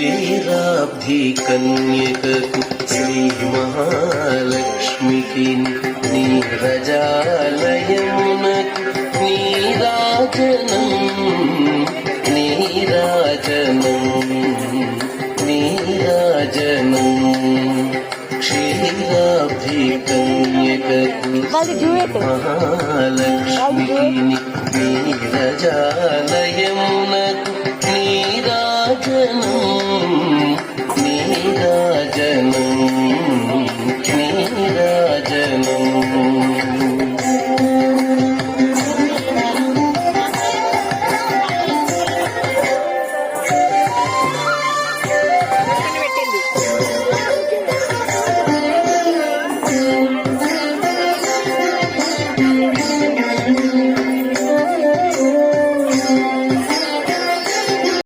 క్షీరాబ్ధి కన్యకకు శ్రీ మహాలక్ష్మికి నీరజాలయమునకు నీరాజనం నీరాజనం నీరాజనం క్షీరాబ్ధి కన్యకకు మహాలక్ష్మికి నీరజాలయమునకు